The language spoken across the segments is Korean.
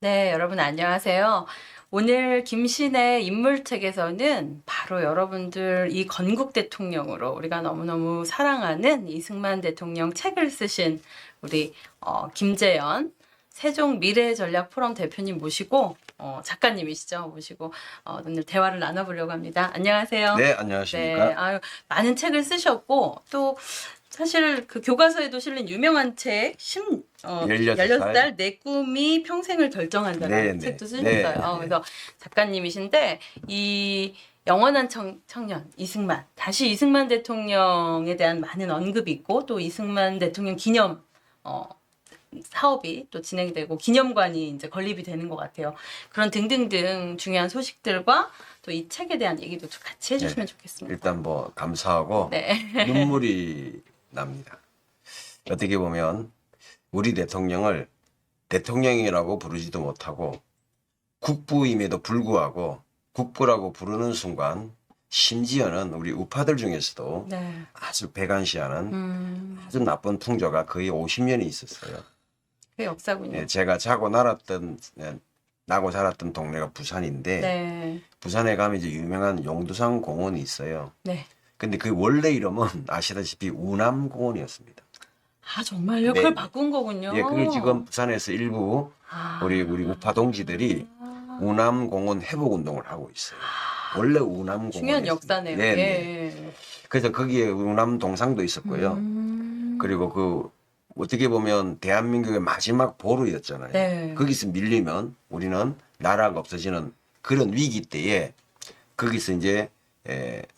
네, 여러분 안녕하세요. 오늘 김신의 인물책에서는 바로 여러분들 이 건국 대통령으로 우리가 너무너무 사랑하는 이승만 대통령 책을 쓰신 우리 김재연 세종 미래전략 포럼 대표님 모시고 작가님이시죠. 모시고 오늘 대화를 나눠보려고 합니다. 안녕하세요. 네, 네, 안녕하십니까. 많은 책을 쓰셨고 또 사실 그 교과서에도 실린 유명한 책 16살 내 꿈이 평생을 결정한다는 네, 책도 네. 쓰셨어요. 네. 그래서 작가님이신데 이 영원한 청년 이승만 다시 이승만 대통령에 대한 많은 언급이 있고 또 이승만 대통령 기념 사업이 또 진행이 되고 기념관이 이제 건립이 되는 것 같아요. 그런 등등등 중요한 소식들과 또 이 책에 대한 얘기도 좀 같이 해주시면 좋겠습니다. 일단 뭐 감사하고 네. 눈물이 납니다. 어떻게 보면 우리 대통령을 대통령이라고 부르지도 못하고 국부임에도 불구하고 국부라고 부르는 순간 심지어는 우리 우파들 중에서도 네. 아주 배관시하는 아주 나쁜 풍조가 거의 50년이 있었어요. 그 역사군요. 예, 제가 나고 자랐던 동네가 부산인데 네. 부산에 가면 이제 유명한 용두산 공원이 있어요. 네. 근데 그 원래 이름은 아시다시피 우남공원이었습니다. 아, 정말요? 네. 그걸 바꾼 거군요. 예, 그걸 지금 부산에서 일부 우리 우파 동지들이 우남공원 회복 운동을 하고 있어요. 원래 우남공원 중요한 역사네요. 네, 네. 예. 그래서 거기에 우남 동상도 있었고요. 그리고 그 어떻게 보면 대한민국의 마지막 보루였잖아요. 네. 거기서 밀리면 우리는 나라가 없어지는 그런 위기 때에 거기서 이제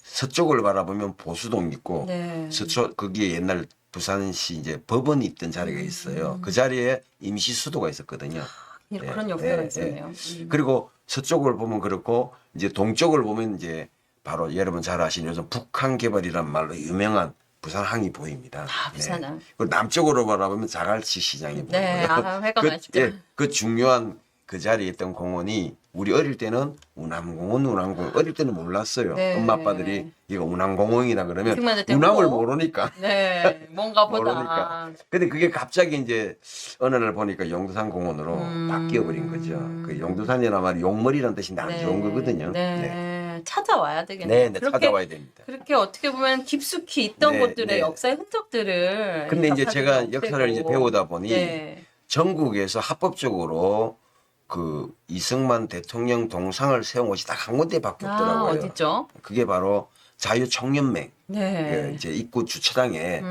서쪽을 바라보면 보수동 있고 네. 서쪽 거기에 옛날 부산시 이제 법원이 있던 자리가 있어요. 그 자리에 임시 수도가 있었거든요. 그런 역사가 있었네요. 그리고 서쪽을 보면 그렇고 이제 동쪽을 보면 이제 바로 여러분 잘 아시는 요즘 북한 개발이란 말로 유명한 부산항이 보입니다. 부산항. 그리고 남쪽으로 바라보면 자갈치 시장이 보여요. 네, 회가 그, 맛있죠. 그 중요한 그 자리에 있던 공원이 우리 어릴 때는 운암공원 어릴 때는 몰랐어요. 네. 엄마 아빠들이 이거 운암공원이다 그러면 이승만 대통령 운암을 뭐? 모르니까 네, 뭔가 보다. 모르니까. 근데 그게 갑자기 이제 어느 날 보니까 용두산 공원으로 바뀌어 버린 거죠. 그 용두산이란 말이 용머리라는 뜻인데 안 좋은 거거든요. 네. 찾아와야 되겠네요. 네, 찾아와야 됩니다. 그렇게 어떻게 보면 깊숙이 있던 네, 곳들의 네. 역사의 흔적들을 근데 이제 제가 없애고. 역사를 이제 배우다 보니 네. 전국에서 합법적으로 그 이승만 대통령 동상을 세운 곳이 딱 한 군데밖에 없더라고요. 어디죠? 그게 바로 자유청년맹. 네. 이제 입구 주차장에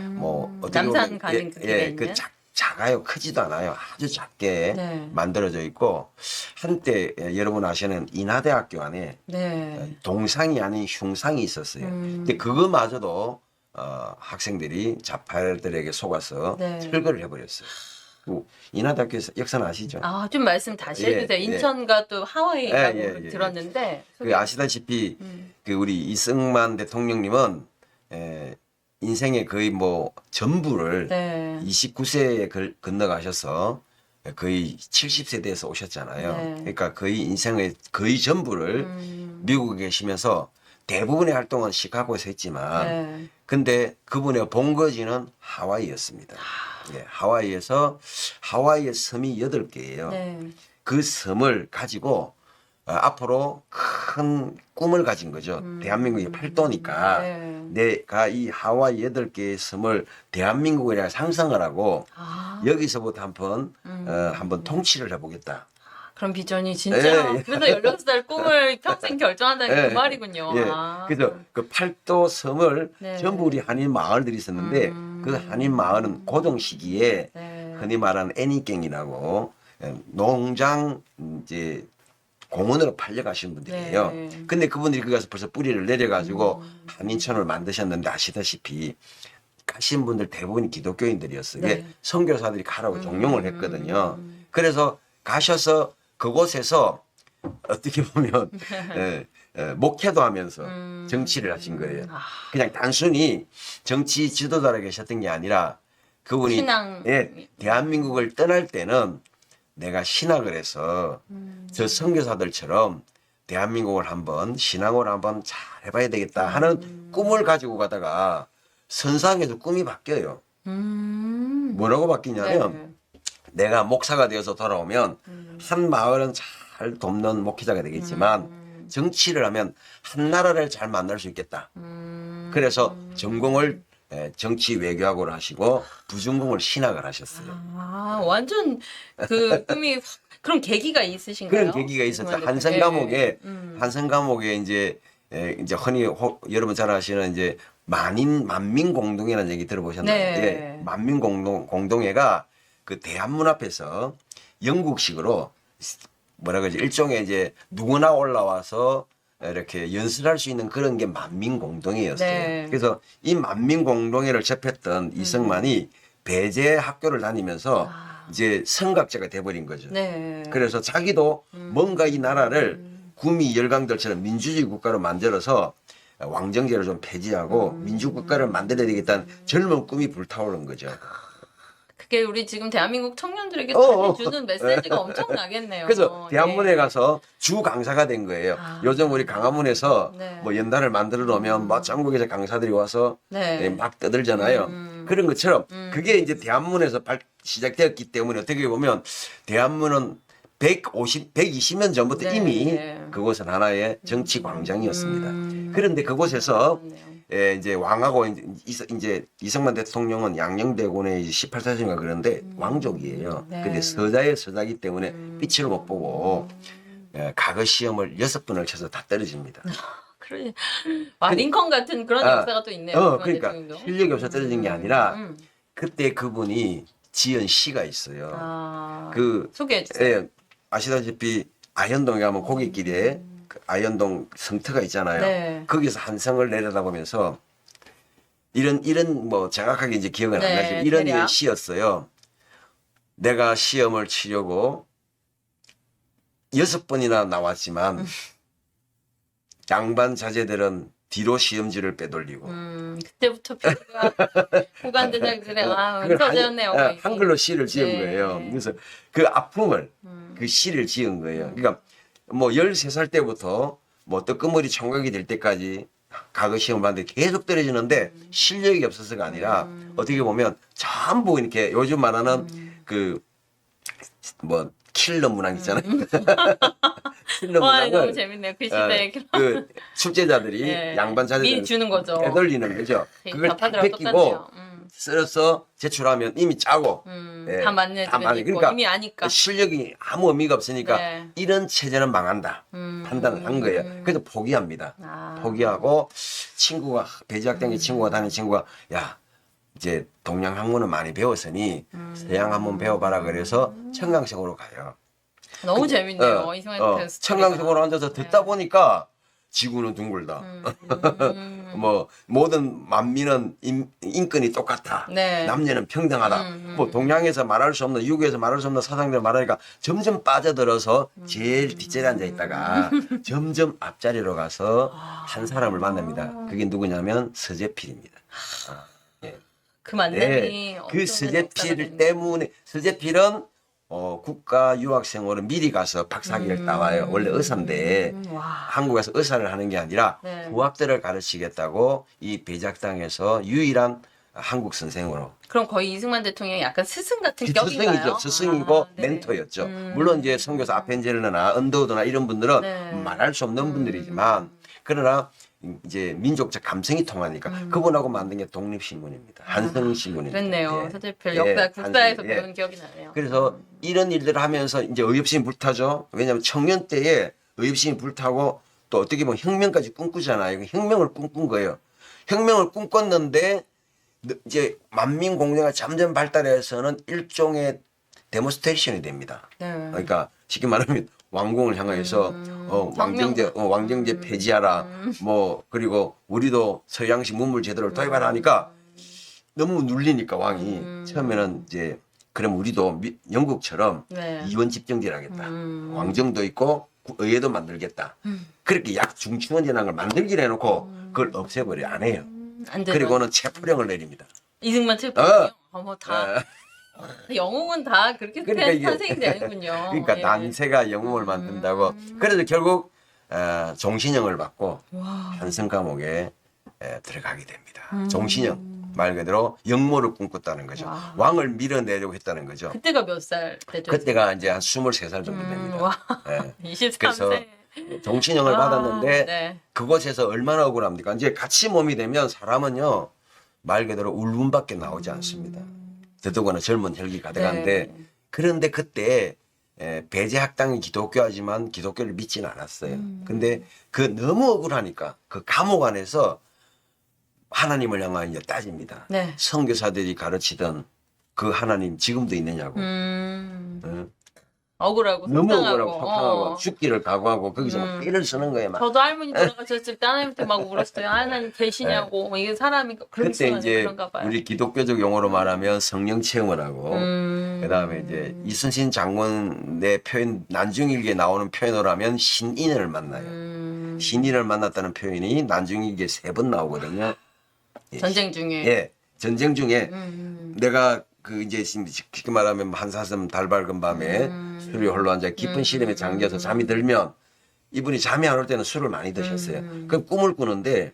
뭐 어떻게 남산 보면 가는 그 길에 있는? 작아요. 크지도 않아요. 아주 작게 네. 만들어져 있고 한때 여러분 아시는 인하대학교 안에 네. 동상이 아닌 흉상이 있었어요. 근데 그거마저도 학생들이 자파들에게 속아서 네. 철거를 해버렸어요. 그 인하대학교 역사는 아시죠? 좀 말씀 다시 예, 해주세요. 예. 인천과 또 하와이라고 예. 들었는데. 그 아시다시피 그 우리 이승만 대통령님은 인생의 거의 뭐 전부를 네. 29세에 건너가셔서 거의 70세 돼서 오셨잖아요. 네. 그러니까 거의 인생의 거의 전부를 미국에 계시면서 대부분의 활동은 시카고에서 했지만 네. 근데 그분의 본거지는 하와이였습니다. 네, 하와이의 섬이 8개예요. 네. 그 섬을 가지고 앞으로 큰 꿈을 가진 거죠. 대한민국이 팔도니까 네. 내가 이 하와이 8개의 섬을 대한민국이라 상상을 하고 여기서부터 한번 통치를 해보겠다. 그런 비전이 진짜 예. 그래서 16살 꿈을 평생 결정한다는 게 예. 그 말이군요. 예. 그래서 그 팔도 섬을 네. 전부 우리 한인 마을들이 있었는데 그 한인 마을은 고종 시기에 네. 흔히 말하는 애니갱이라고 농장 이제 공원으로 팔려가신 분들이에요. 네. 근데 그분들이 거기 가서 벌써 뿌리를 내려가지고 한인촌을 만드셨는데 아시다시피 가신 분들 대부분이 기독교인들이었어요. 네. 선교사들이 가라고 종용을 했거든요. 그래서 가셔서 그곳에서 어떻게 보면 목회도 하면서 정치를 하신 거예요. 그냥 단순히 정치 지도자로 계셨던 게 아니라 그분이 신앙. 대한민국을 떠날 때는 내가 신학을 해서 저 선교사들처럼 대한민국을 한번 신앙으로 한번 잘 해봐야 되겠다 하는 꿈을 가지고 가다가 선상에서 꿈이 바뀌어요. 뭐라고 바뀌냐면 네. 내가 목사가 되어서 돌아오면 한 마을은 잘 돕는 목회자가 되겠지만 정치를 하면 한 나라를 잘 만날 수 있겠다. 그래서 전공을 정치 외교학을 하시고 부전공을 신학을 하셨어요. 아, 완전 그 꿈이 그런 계기가 있으신가요? 그런 계기가 있었죠. 이승만 한성 대통령. 과목에 한성 과목에 이제 흔히 여러분 잘 아시는 이제 만민 공동회라는 얘기 들어보셨나요? 네. 예, 만민 공동회가 그 대한문 앞에서 영국식으로 뭐라 그러지 일종의 이제 누구나 올라와서 이렇게 연설할 수 있는 그런 게 만민공동회였어요. 네. 그래서 이 만민공동회를 접했던 이승만이 배제 학교를 다니면서 이제 성각자가 돼버린 거죠. 네. 그래서 자기도 뭔가 이 나라를 구미 열강들처럼 민주주의 국가로 만들어서 왕정제를 좀 폐지하고 민주국가를 만들어야 되겠다는 젊은 꿈이 불타오른 거죠. 그게 우리 지금 대한민국 청년들에게 어. 주는 메시지가 엄청나겠네요. 그래서 대한문에 예. 가서 주 강사가 된 거예요. 아. 요즘 우리 강화문에서 네. 뭐 연단을 만들어 놓으면 뭐 전국에서 강사들이 와서 네. 막 떠들잖아요. 그런 것처럼 그게 이제 대한문에서 시작되었기 때문에 어떻게 보면 대한문은 120년 전부터 네. 이미 그곳은 하나의 정치 광장이었습니다. 그런데 그곳에서 이제 왕하고 이제 이승만 대통령은 양녕대군의 18사신가 그런데 왕족이에요. 네. 근데 서자의 서자기 때문에 빛을 못 보고 과거 시험을 6번을 쳐서 다 떨어집니다. 그래. 와, 링컨 같은 그런 역사가 또 있네요. 이승만 그러니까 대통령도. 실력이 없어 떨어진 게 아니라 음. 그때 그분이 지은 시가 있어요. 아, 그 소개해 주세요. 아시다시피 아현동에 가면 고깃길에 그 아현동 성터가 있잖아요. 네. 거기서 한 성을 내려다보면서 이런 뭐 정확하게 이제 기억은 네, 안 나지만 이런 대략. 시였어요. 내가 시험을 치려고 6번이나 나왔지만 양반 자제들은 뒤로 시험지를 빼돌리고 그때부터 피부가 고관대장들의 그걸 은서재였네요. 거의. 한글로 시를 지은 네. 거예요. 그래서 그 아픔을 그 시를 지은 거예요. 그러니까 뭐 13살 때부터 뭐 뜨끈머리 총각이 될 때까지 과거 시험 봤는데 계속 떨어지는데 실력이 없어서가 아니라 어떻게 보면 전부 이렇게 요즘 말하는 그 뭐 킬러 문항 있잖아요. 킬러 와, 너무 문항을 재밌네요. 그 시대에 그 출제자들이 네. 양반 자제들 미리 주는 거죠. 빼돌리는 거죠. 그걸 다 좌파들하고 뺏기고 똑같네요. 쓸어서 제출하면 이미 짜고 다 맞는 다 집에 맞는. 있고 그러니까 이미 아니까. 실력이 아무 의미가 없으니까 네. 이런 체제는 망한다 판단을 한 거예요. 그래서 포기합니다. 아. 포기하고 친구가 배지학당의 친구가 다니는 친구가 야 이제 동양 학문은 많이 배웠으니 서양 한번 배워봐라 그래서 청강석으로 가요. 너무 재밌네요. 이승만 대통령 스토리가. 청강석으로 앉아서 듣다 보니까 지구는 둥글다. 뭐 모든 만민은 인권이 똑같다. 네. 남녀는 평등하다. 뭐 동양에서 말할 수 없는 유교에서 말할 수 없는 사상들 말하니까 점점 빠져들어서 제일 뒷자리에 앉아 있다가 점점 앞자리로 가서 한 사람을 만납니다. 그게 누구냐면 서재필입니다. 그 만남이 그 서재필 때문에 서재필은 국가 유학생으로 미리 가서 박사학위를 따와요. 원래 의사인데 와. 한국에서 의사를 하는 게 아니라 네. 부학들을 가르치겠다고 이 배작당에서 유일한 한국 선생으로 그럼 거의 이승만 대통령이 약간 스승 같은 격인가요? 스승이죠. 스승이고 네. 멘토였죠. 물론 이제 선교사 아펜젤러나 언더우드나 이런 분들은 네. 말할 수 없는 분들이지만 그러나 이제 민족적 감성이 통하니까 그분하고 만든 게 독립신문입니다. 한성신문입니다. 그랬네요. 예. 서재필 예, 역사 국사에서 한성, 예. 배운 기억이 나네요. 그래서 이런 일들을 하면서 이제 의협심이 불타죠. 왜냐하면 청년 때에 의협심이 불타고 또 어떻게 보면 혁명까지 꿈꾸잖아요. 혁명을 꿈꾼 거예요. 혁명을 꿈꿨는데 이제 만민공정화 점점 발달해서는 일종의 데모스트레이션이 됩니다. 네. 그러니까 쉽게 말하면 왕궁을 향해서 왕정제 폐지하라. 뭐 그리고 우리도 서양식 문물 제도를 도입하라 하니까 너무 눌리니까 왕이 처음에는 이제 그럼 우리도 영국처럼 네. 이원 집정제를 하겠다. 왕정도 있고 의회도 만들겠다. 그렇게 약 중추원제라는 걸 만들기로 해놓고 그걸 없애버려 안 해요. 안 되나? 그리고는 체포령을 내립니다. 이승만 체포령. 어머 다 어. 영웅은 다 그렇게 그러니까 이게 탄생이 되는군요. 그러니까 예. 난세가 영웅을 만든다고. 그래서 결국 종신형을 받고 와. 한성 감옥에 들어가게 됩니다. 종신형 말 그대로 영모를 꿈꿨다는 거죠. 와. 왕을 밀어내려고 했다는 거죠. 그때가 몇 살 때죠? 그때가 이제 한 23살 정도 됩니다. 와. 예. 23세. 종신형을 아, 받았는데 네. 그곳에서 얼마나 억울합니까? 이제 같이 몸이 되면 사람은요 말 그대로 울분밖에 나오지 않습니다. 더더구나 젊은 혈기 가득한데 네. 그런데 그때 배제 학당이 기독교하지만 기독교를 믿지는 않았어요. 근데 그 너무 억울하니까 그 감옥 안에서 하나님을 향하여 이제 따집니다. 네. 선교사들이 가르치던 그 하나님 지금도 있느냐고. 어? 억울하고 너무 속상하고. 억울하고 속상하고 죽기를 각오하고 거기서 막 삐를 쓰는 거예요. 막. 저도 할머니 돌아가셨을 때 하나님한테 막 울었어요. 하나님 계시냐고. 이게 사람이 그런 그때 순간에 이제 그런가 봐요. 우리 기독교적 용어로 말하면 성령 체험을 하고 그다음에 이제 이순신 장군의 표현 난중일기에 나오는 표현으로 하면 신인을 만나요. 신인을 만났다는 표현이 난중일기에 3번 나오거든요. 예. 전쟁 중에. 예, 전쟁 중에 내가 그 이제 쉽게 말하면 한사슴 달 밝은 밤에 술이 홀로 앉아 깊은 시름에 잠겨서 잠이 들면 이분이 잠이 안 올 때는 술을 많이 드셨어요. 그럼 꿈을 꾸는데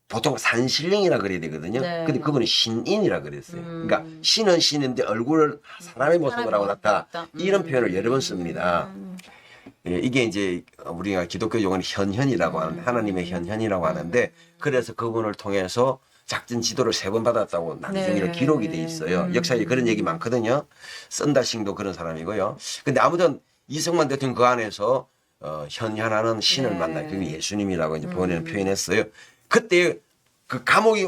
보통 산신령이라 그래야 되거든요. 네. 근데 그분이 신인이라 그랬어요. 그러니까 신은 신인데 얼굴을 사람의 모습을 하고 나타 이런 표현을 여러 번 씁니다. 예, 이게 이제 우리가 기독교 용어는 현현이라고 하는 하나님의 현현이라고 하는데 그래서 그분을 통해서 작전 지도를 3번 받았다고 나중에 네. 기록이 돼 있어요. 역사에 그런 얘기 많거든요. 썬다싱도 그런 사람이고요. 근데 아무튼 이승만 대통령 그 안에서 현현하는 신을 네. 만나요. 그게 예수님이라고 이제 본인은 표현했어요. 그때 그 감옥이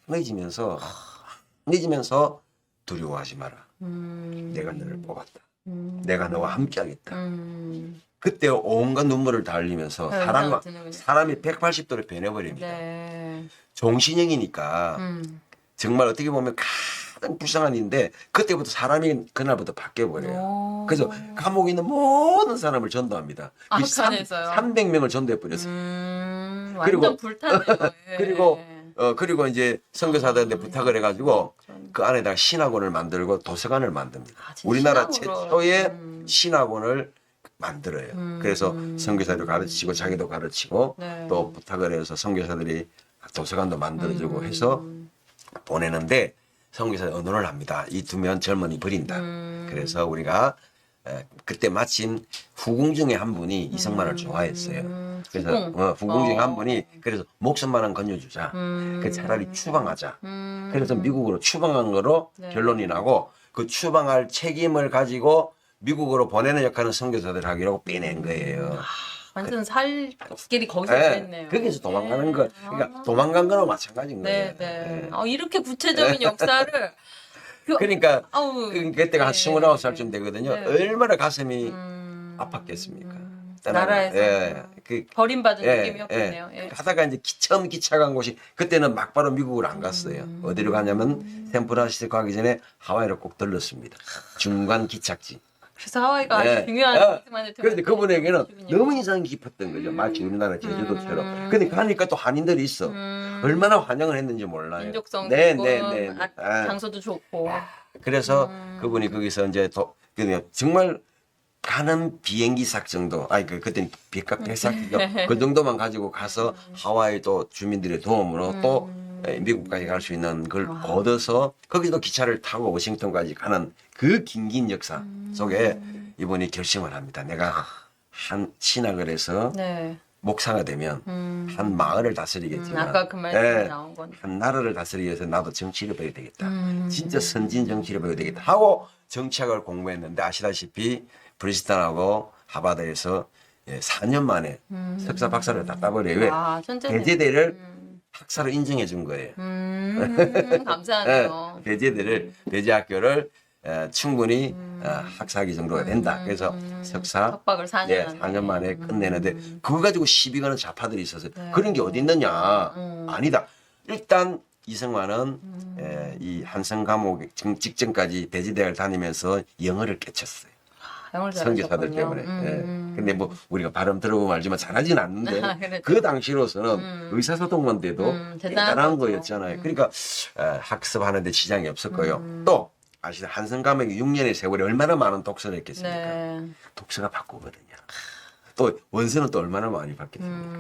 환해지면서 두려워하지 마라. 내가 너를 뽑았다. 내가 너와 함께하겠다. 그때 온갖 눈물을 다 흘리면서 네, 사람이 180도로 변해버립니다. 네. 종신형이니까 정말 어떻게 보면 가장 불쌍한 일인데 그때부터 사람이 그날부터 바뀌어버려요. 오. 그래서 감옥에 있는 모든 사람을 전도합니다. 아, 그 북한에서요? 300명을 전도해버렸어요. 완전 그리고- 불타네요. 예. 그리고 이제 선교사들한테 부탁을 해가지고 그 안에다가 신학원을 만들고 도서관을 만듭니다. 아, 진짜 우리나라 신학으로. 최초의 신학원을 만들어요. 그래서 선교사도 가르치고 자기도 가르치고 네. 또 부탁을 해서 선교사들이 도서관도 만들어주고 해서 보내는데 선교사들이 언론을 합니다. 이 두면 젊은이 버린다. 그래서 우리가 그때 마침 후궁 중에 한 분이 이승만을 좋아했어요. 그래서 후궁 중에 한 분이 그래서 목숨만은 건져주자. 그 차라리 추방하자. 그래서 미국으로 추방한 거로 네. 결론이 나고 그 추방할 책임을 가지고 미국으로 보내는 역할은 선교사들 하기로 빼낸 거예요. 완전 살 길이 거기서 됐네요. 거기서 도망가는 거, 그러니까 도망간 거랑 마찬가지인 거예요. 네, 네. 예. 이렇게 구체적인 역사를 그러니까 아우, 그때가 한 네. 29살쯤 되거든요. 네. 얼마나 가슴이 아팠겠습니까? 나라에서 버림받은 예, 느낌이었겠네요. 예. 하다가 이제 처음 기차 간 곳이 그때는 막바로 미국을 안 갔어요. 어디로 가냐면 샌프란시스코 가기 전에 하와이를 꼭 들렀습니다. 중간 기착지. 그래서 하와이가 아주 예. 중요한 그런데 그분에게는 너무 인상이 깊었던 거죠. 마치 우리나라 제주도처럼. 근데 가니까 또 한인들이 있어. 얼마나 환영을 했는지 몰라요. 민족성 네, 좋고 네, 네. 네. 장소도 좋고. 그래서 그분이 거기서 이제 정말 가는 비행기삭 정도, 그때는 비값 배삭이죠. 그 정도만 가지고 가서 하와이 또 주민들의 도움으로 또 미국까지 갈 수 있는 걸 얻어서 거기도 기차를 타고 워싱턴까지 가는 그 긴 역사 속에 이분이 결심을 합니다. 내가 한 신학을 해서 네. 목사가 되면 한 마을을 다스리겠지만 아까 그 말씀이 예, 나온 건. 한 나라를 다스리기 위해서 나도 정치를 배워야 되겠다. 진짜 선진 정치를 배워야 되겠다 하고 정치학을 공부했는데 아시다시피 프린스턴하고 하버드에서 4년 만에 석사 박사를 다 따버려요. 왜? 아, 천재네. 배제대를 학사로 인정해 준 거예요. 감사하네요. 배제학교를 충분히 학사학위 정도가 된다. 그래서 석사 석박을 4년 네, 안에. 4년 만에 끝내는데 그거 가지고 시비 거는 좌파들이 있어서 그런 게 어디 있느냐. 아니다. 일단 이승만은 이 한성 감옥 직전까지 배지대학을 다니면서 영어를 깨쳤어요. 영어를 선교사들 잘하셨군요. 때문에. 근데 뭐 우리가 발음 들어보면 알지만 잘하진 않는데 그렇죠. 그 당시로서는 의사소통만 돼도 대단한 거죠. 거였잖아요. 그러니까 학습하는데 지장이 없을 거예요. 또 아시다 한성 감옥이 6년의 세월에 얼마나 많은 독서를 했겠습니까? 네. 독서가 바꾸거든요. 또 원서는 또 얼마나 많이 받겠습니까?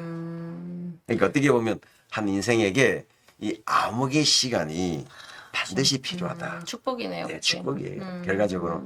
그러니까 어떻게 보면 한 인생에게 이 암흑의 시간이 반드시 필요하다. 축복이네요. 네, 그게. 축복이에요. 결과적으로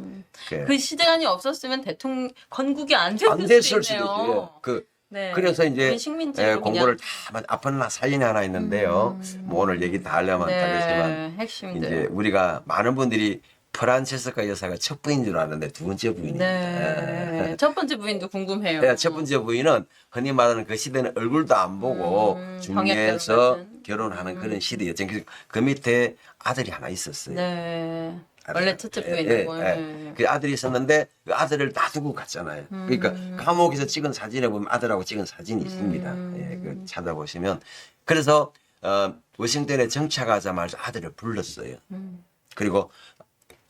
그 시간이 없었으면 대통령 건국이 안 됐을 안 됐을 수도 수도 있네요. 있죠. 그 네. 그래서 이제 우리 식민지로 공부를 그냥. 다 아픈 사연이 하나 있는데요. 뭐 오늘 얘기 다 하려면 다르지만 핵심들. 이제 우리가 많은 분들이 프란체스카 여사가 첫 부인인 줄 아는데 두 번째 부인입니다. 네. 첫 번째 부인도 궁금해요. 네, 첫 번째 부인은 흔히 말하는 그 시대는 얼굴도 안 보고 중매에서 같은. 결혼하는 그런 시대였죠. 그래서 그 밑에 아들이 하나 있었어요. 네. 아들. 원래 첫째 예, 부인이고. 예, 예. 그 아들이 있었는데 그 아들을 놔두고 갔잖아요. 그러니까 감옥에서 찍은 사진에 보면 아들하고 찍은 사진이 있습니다. 예, 그 찾아보시면 그래서 워싱턴에 정착하자마자 아들을 불렀어요. 그리고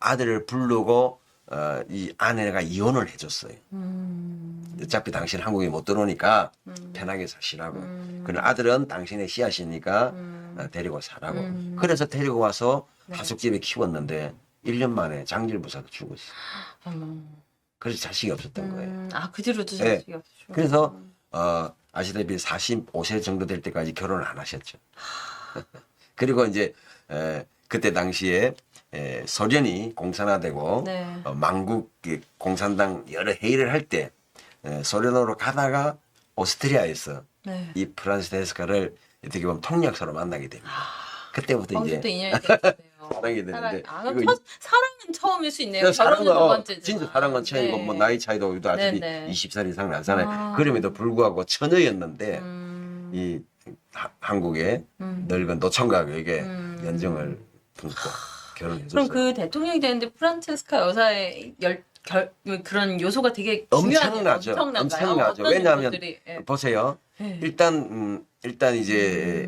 아들을 부르고 이 아내가 이혼을 해줬어요. 어차피 당신 한국에 못 들어오니까 편하게 사시라고. 그런 아들은 당신의 씨앗이니까 데리고 사라고. 그래서 데리고 와서 하숙집에 키웠는데 1년 만에 장질부사도 죽었어. 어머. 그래서 자식이 없었던 거예요. 그 뒤로도 예. 자식이 없으시고. 그래서 아시다시피 45세 정도 될 때까지 결혼을 안 하셨죠. 그리고 이제 그때 당시에 소련이 공산화되고 네. 만국 공산당 여러 회의를 할 때 소련으로 가다가 오스트리아에서 네. 이 프란체스카를 어떻게 보면 통역사로 만나게 됩니다. 그때부터 이제 거기서도 인연이 되셨어요. 사랑이 되는데 이거 사랑은 처음일 수 있네요. 결혼은 두 번째죠. 진짜 사랑은 처음이고 뭐 나이 차이도 아직이 네. 20살 이상 나잖아요. 그럼에도 불구하고 처녀였는데 이 한국의 늙은 노총각에게 연정을 품고 결혼해줬어요. 그럼 그 대통령이 되는데 프란체스카 여사의 그런 요소가 되게 엄청나죠. 중요하네요. 엄청나죠. 어떤 왜냐하면 요소들이, 예. 보세요. 네. 일단 이제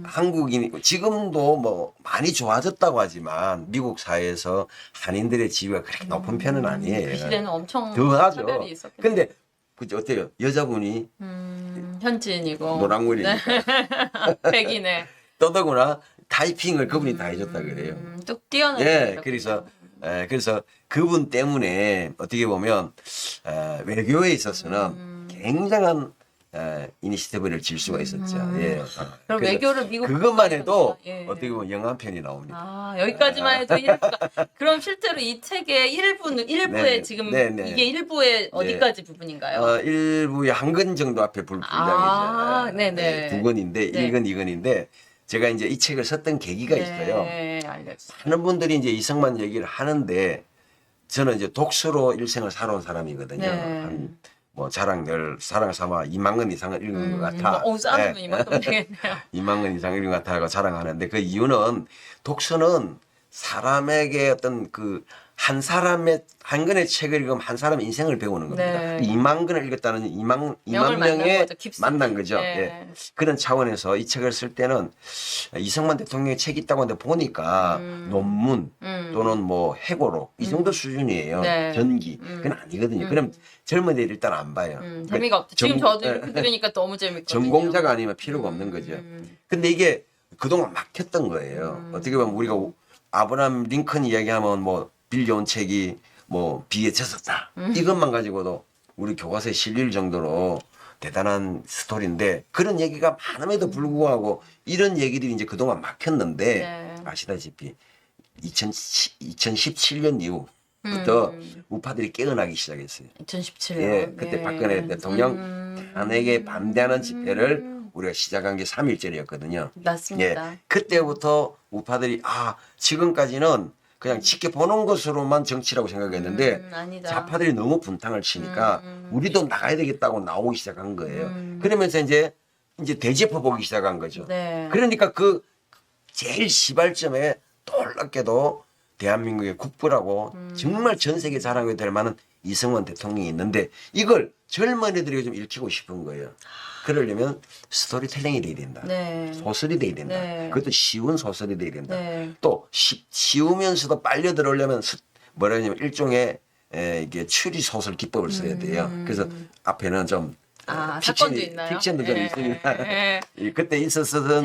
한국인이 지금도 뭐 많이 좋아졌다고 하지만 미국 사회에서 한인들의 지위가 그렇게 높은 편은 아니에요. 그 시대는 엄청 더하죠. 차별이 있었겠네요. 근데 그죠 어때요? 여자분이 현지인이고 노랑머리니까 백인에 더더구나 타이핑을 그분이 다 해줬다 그래요. 뚝 뛰어난 예, 분이라고. 그래서 그분 때문에 어떻게 보면 외교에 있어서는 굉장한 이니시티브를 질 수가 있었죠. 예. 그럼 그래서 외교를 미국 그것만 해도 예. 어떻게 보면 영화 편이 나옵니다. 여기까지만 해도 일부가 그럼 실제로 이 책의 일부에 네, 지금 네, 네. 이게 일부의 어디까지 부분인가요? 일부의 한 권 정도 앞에 분량이죠. 네네. 두 권인데 네. 1권, 2권인데 제가 이제 이 책을 썼던 계기가 있어요. 네, 알겠습니다. 많은 분들이 이제 이승만 얘기를 하는데 저는 이제 독서로 일생을 살아온 사람이거든요. 네. 한 뭐 자랑을 사랑 삼아 2만 권 이상을 읽은 것 같아. 싸우면 네. 이만큼 되겠네요. 2만 권 이상 읽은 것 같아고 자랑하는데 그 이유는 독서는 사람에게 어떤 그 한 사람의 한 권의 책을 읽으면 한 사람의 인생을 배우는 겁니다. 네. 2만 권을 읽었다는 2만 명을 명의 만난 거죠, 깊숙이. 만난 거죠. 네. 예. 그런 차원에서 이 책을 쓸 때는 이승만 대통령의 책이 있다고 하는데 보니까 논문 또는 뭐 해고록 이 정도 수준이에요. 네. 전기. 그건 아니거든요. 그럼 젊은이들 일단 안 봐요. 재미가 없죠. 지금 전- 저도 이렇게 들으니까 너무 재밌거든요. 전공자가 아니면 필요가 없는 거죠. 근데 이게 그동안 막혔던 거예요. 어떻게 보면 우리가 아브라함 링컨 이야기하면 뭐 빌려온 책이 뭐 비에 젖었다. 이것만 가지고도 우리 교과서에 실릴 정도로 대단한 스토리인데 그런 얘기가 많음에도 불구하고 이런 얘기들이 이제 그동안 막혔는데 네. 아시다시피 2017년 이후부터 우파들이 깨어나기 시작했어요. 2017년. 예, 그때 박근혜 대통령 탄핵에 반대하는 집회를 우리가 시작한 게 3.1절이었거든요. 맞습니다. 예, 그때부터 우파들이 지금까지는 그냥 지켜보는 것으로만 정치라고 생각했는데 아니다. 좌파들이 너무 분탕을 치니까 우리도 나가야 되겠다고 나오기 시작한 거예요. 그러면서 이제 대집어 보기 시작한 거죠. 네. 그러니까 그 제일 시발점에 놀랍게도 대한민국의 국부라고 정말 전 세계 자랑이 될 만한 이승만 대통령이 있는데 이걸 젊은이들이 좀 읽히고 싶은 거예요. 그러려면 스토리텔링이 돼야 된다. 네. 소설이 돼야 된다. 네. 그것도 쉬운 소설이 돼야 된다. 네. 또 쉬우면서도 빨려 들어오려면 뭐라 하냐면 일종의 이게 추리 소설 기법을 써야 돼요. 그래서 앞에는 좀 사건도 있나요? 픽션도 좀 예, 있습니다. 예. 그때 있었섬지간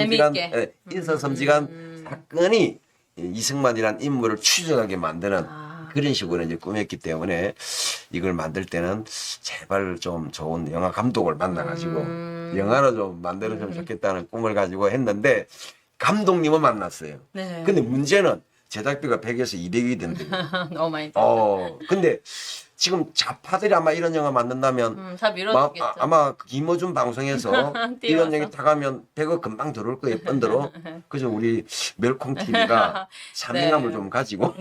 재미있게. 사건이 이승만이란 인물을 추적하게 만드는 그런 식으로 이제 꾸몄기 때문에 이걸 만들 때는 제발 좀 좋은 영화 감독을 만나가지고 영화로 좀 만들어주면 좋겠다는 꿈을 가지고 했는데 감독님을 만났어요. 네. 근데 문제는 제작비가 100에서 200이 된대요. 너무 많이 들었죠. 근데 지금 좌파들이 아마 이런 영화 만든다면 다 밀어주겠죠. 아마 그 김어준 방송에서 이런 띄워서. 얘기 다 가면 100억 금방 들어올 거예요, 펀드로. 그래서 우리 멸콩 TV가 사명감을 네. 좀 가지고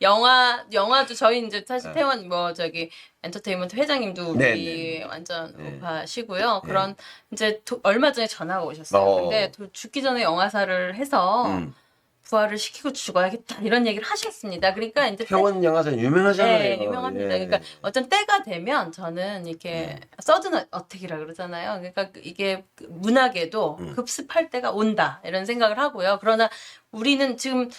영화도 저희 이제 사실 태원 뭐 저기 엔터테인먼트 회장님도 우리 네. 완전 네. 우파시고요. 그런 이제 얼마 전에 전화가 오셨어요. 근데 죽기 전에 영화사를 해서 부활을 시키고 죽어야겠다 이런 얘기를 하셨습니다. 그러니까 이제 태원 영화사 유명하잖아요. 네, 유명합니다. 예. 그러니까 어떤 때가 되면 저는 이렇게 서든 어택이라 그러잖아요. 그러니까 이게 문학에도 급습할 때가 온다 이런 생각을 하고요. 그러나 우리는 지금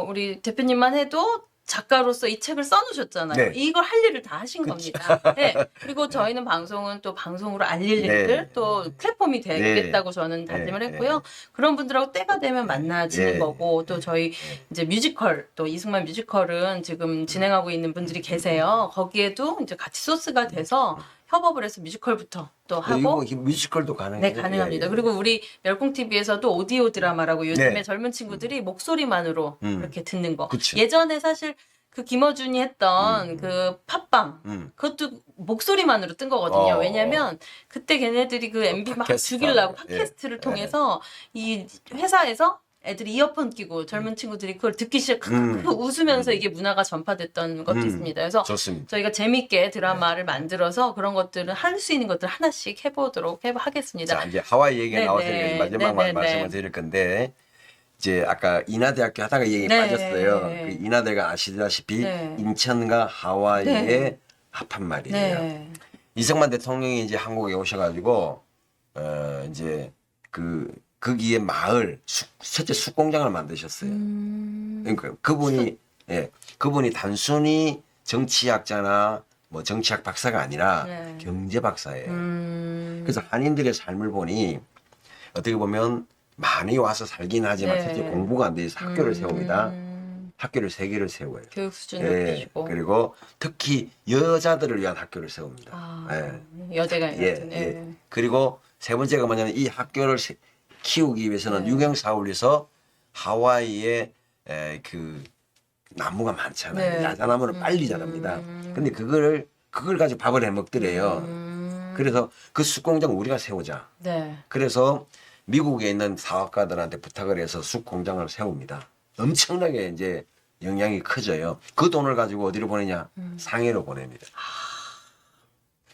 우리 대표님만 해도 작가로서 이 책을 써놓으셨잖아요. 네. 이걸 할 일을 다 하신 겁니다. 네. 그리고 저희는 방송은 또 방송으로 알릴 네. 일들 또 플랫폼이 되겠다고 저는 다짐을 네. 했고요. 그런 분들하고 때가 되면 만나지는 네. 거고 또 저희 이제 뮤지컬 또 이승만 뮤지컬은 지금 진행하고 있는 분들이 계세요. 거기에도 이제 같이 소스가 돼서 협업을 해서 뮤지컬부터 또 하고 이거 뮤지컬도 가능해요. 네, 가능합니다. 예, 예. 그리고 우리 멸콩TV에서도 오디오 드라마라고 요즘에 네. 젊은 친구들이 목소리만으로 이렇게 듣는 거. 그쵸. 예전에 사실 그 김어준이 했던 그 팟빵 그것도 목소리만으로 뜬 거거든요. 왜냐면 그때 걔네들이 그 MB 막 팟캐스트. 죽이려고 예. 팟캐스트를 통해서 이 회사에서 애들이 이어폰 끼고 젊은 친구들이 그걸 듣기 시작하고 웃으면서 이게 문화가 전파됐던 것도 있습니다. 그래서 좋습니다. 저희가 재밌게 드라마를 만들어서 그런 것들을 할 수 있는 것들 하나씩 해보도록 하겠습니다. 자, 이제 하와이 얘기가 네, 나왔으니까 네. 이제 마지막 네, 네, 말씀을 네. 드릴 건데 이제 아까 인하대학교 하다가 얘기 네. 빠졌어요. 그 인하대가 아시다시피 네. 인천과 하와이의 네. 합한 말이에요. 네. 이승만 대통령이 이제 한국에 오셔가지고 이제 거기에 마을 첫째 숯공장을 만드셨어요. 그러니까 그분이 단순히 정치학자나 뭐 정치학 박사가 아니라 네. 경제 박사예요. 그래서 한인들의 삶을 보니 어떻게 보면 많이 와서 살긴 하지만 네. 실제 공부가 안 돼 있어 학교를 세웁니다. 학교를 3개를 세워요. 교육 수준을 예, 높이시고 그리고 특히 여자들을 위한 학교를 세웁니다. 아, 예. 여대가 예, 있는 예. 그리고 세 번째가 뭐냐면 이 학교를 키우기 위해서는 유경 사업을 위해서 하와이에 그 나무가 많잖아요. 네. 야자나무는 빨리 자랍니다. 근데 그걸 가지고 밥을 해 먹더래요. 그래서 그 숯공장 우리가 세우자. 네. 그래서 미국에 있는 사업가들한테 부탁을 해서 숯공장을 세웁니다. 엄청나게 이제 영향이 커져요. 그 돈을 가지고 어디로 보내냐? 상해로 보냅니다.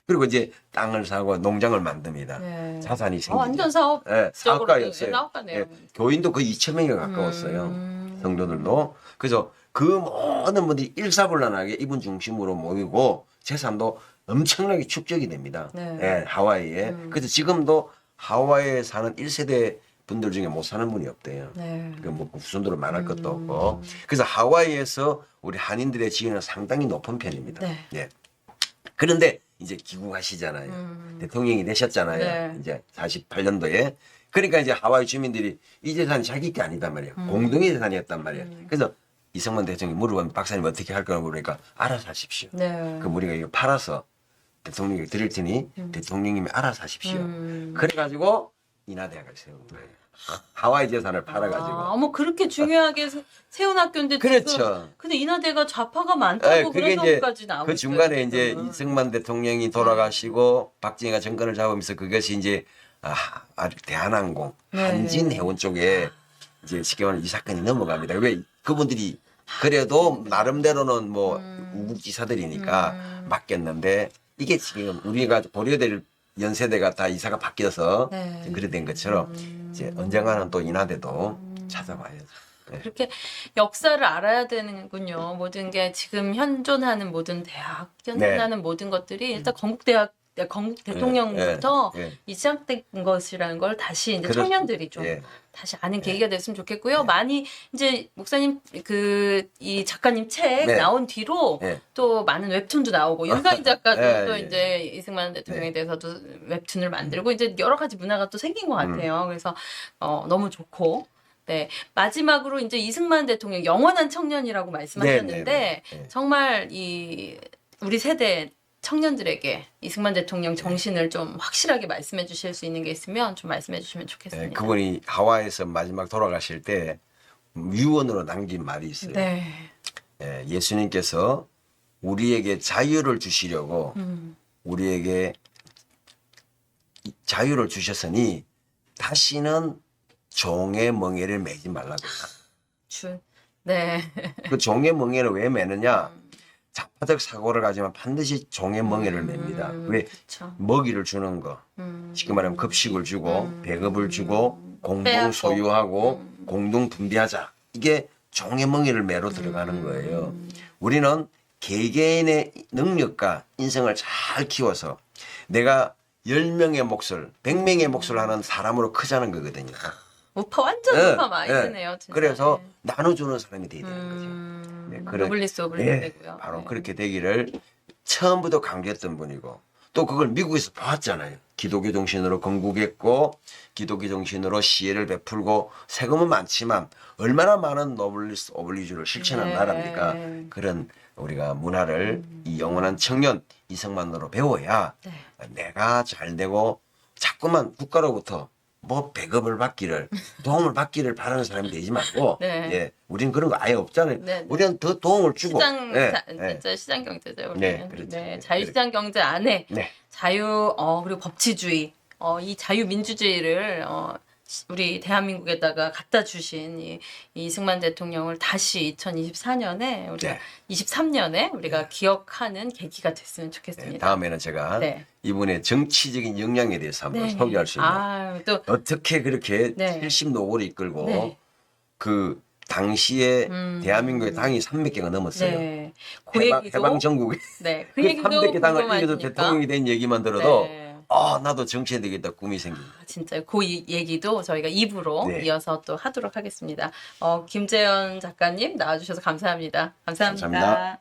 그리고 이제 땅을 사고 농장을 만듭니다. 네. 자산이 생기죠. 완전 사업. 예, 사업가였어요. 사업가네요. 예, 교인도 거의 2,000명이 가까웠어요. 성도들도. 그래서 그 모든 분들이 일사불란하게 이분 중심으로 모이고 재산도 엄청나게 축적이 됩니다. 네. 예, 하와이에. 그래서 지금도 하와이에 사는 1세대 분들 중에 못 사는 분이 없대요. 네. 뭐 후손들은 말할 것도 없고. 그래서 하와이에서 우리 한인들의 지위는 상당히 높은 편입니다. 네. 예. 그런데 이제 귀국하시잖아요. 대통령이 되셨잖아요. 네. 이제 48년도에. 그러니까 이제 하와이 주민들이 이 재산이 자기 게 아니단 말이에요. 공동의 재산이었단 말이에요. 그래서 이승만 대통령이 물어보면 박사님 어떻게 할 거라고 그러니까 알아서 하십시오. 네. 그럼 우리가 이거 팔아서 대통령에게 드릴 테니 대통령님이 알아서 하십시오. 그래가지고 인하대학을 세운 거예요. 하와이 재산을 팔아가지고. 뭐 그렇게 중요하게 세운 학교인데 그렇죠. 지금 근데 인하대가 좌파가 많다고 그게 그런 이제 것까지 나오고 그 중간에 이제 이승만 대통령이 돌아가시고 박정희가 정권을 잡으면서 그것이 이제 대한항공 한진 해운 쪽에 이제 쉽게 말하면 이 사건이 넘어갑니다. 왜 그분들이 그래도 나름대로는 뭐 우국지사들이니까 맡겼는데 이게 지금 우리가 고려될 연세대가 다 이사가 바뀌어서 네. 그래 된 것처럼 이제 언젠가는 또 인하대도 찾아봐야죠. 네. 그렇게 역사를 알아야 되는군요. 모든 게 지금 현존하는 모든 대학, 현존하는 모든 것들이 일단 건국 대통령부터 시작된 것이라는 걸 다시 이제 그렇죠. 청년들이 좀 다시 아는 계기가 됐으면 좋겠고요. 많이 이제 목사님 이 작가님 책 나온 뒤로 또 많은 웹툰도 나오고 윤서인 작가도 또 이제 이승만 대통령에 대해서도 웹툰을 만들고 이제 여러 가지 문화가 또 생긴 것 같아요. 그래서 너무 좋고. 네. 마지막으로 이제 이승만 대통령 영원한 청년이라고 말씀하셨는데 정말 우리 세대 청년들에게 이승만 대통령 정신을 좀 확실하게 말씀해 주실 수 있는 게 있으면 좀 말씀해 주시면 예, 좋겠습니다. 그분이 하와이에서 마지막 돌아가실 때 유언으로 남긴 말이 있어요. 네. 예, 예수님께서 우리에게 자유를 주시려고 우리에게 자유를 주셨으니 다시는 종의 멍에를 매지 말라고. 네. 그 종의 멍에를 왜 매느냐? 자파적 사고를 가지면 반드시 종의 멍에를 맵니다. 왜? 그쵸. 먹이를 주는 거. 쉽게 말하면 급식을 주고 배급을 주고 공동 빼앗고. 소유하고 공동 분배하자. 이게 종의 멍에를 매로 들어가는 거예요. 우리는 개개인의 능력과 인성을 잘 키워서 내가 10명의 몫을 100명의 몫을 하는 사람으로 크자는 거거든요. 우파 완전 예, 우파 마인드네요. 진짜. 그래서 네. 나눠주는 사람이 돼야 되는 거죠. 네, 그런- 노블리스 오블리스 예, 되고요. 바로 네. 그렇게 되기를 처음부터 강조했던 분이고 또 그걸 미국에서 봤잖아요. 기독교 정신으로 건국했고 기독교 정신으로 시혜를 베풀고 세금은 많지만 얼마나 많은 노블리스 오블리주를 실천한 네. 나라입니까? 그런 우리가 문화를 이 영원한 청년 이승만으로 배워야 네. 내가 잘 되고 자꾸만 국가로부터 뭐 배급을 받기를 도움을 받기를 바라는 사람이 되지 말고 네. 예, 우리는 그런 거 아예 없잖아요. 네, 네. 우리는 더 도움을 주고 시장 예, 진짜 시장 경제죠. 우리는. 네, 그렇죠. 네, 네, 자유시장 경제 안에 네. 자유 그리고 법치주의 이 자유민주주의를 우리 대한민국에다가 갖다 주신 이 이승만 대통령을 다시 2024년에 우리가 네. 23년에 우리가 기억하는 계기가 됐으면 네, 좋겠습니다. 다음에는 제가 네. 이분의 정치적인 역량에 대해서 한번 네. 소개할 수 있는 또 어떻게 그렇게 네. 70노고를 이끌고 네. 그 당시에 대한민국의 당이 300개가 넘었어요. 네. 그 얘기도 해방 전국에 네. 그 그 얘기도 300개 당을 이겨서 궁금하시니까. 대통령이 된 얘기만 들어도 네. 나도 정치해야 되겠다 꿈이 생깁니다. 진짜 그 얘기도 저희가 2부로 네. 이어서 또 하도록 하겠습니다. 김재현 작가님 나와주셔서 감사합니다. 감사합니다. 감사합니다.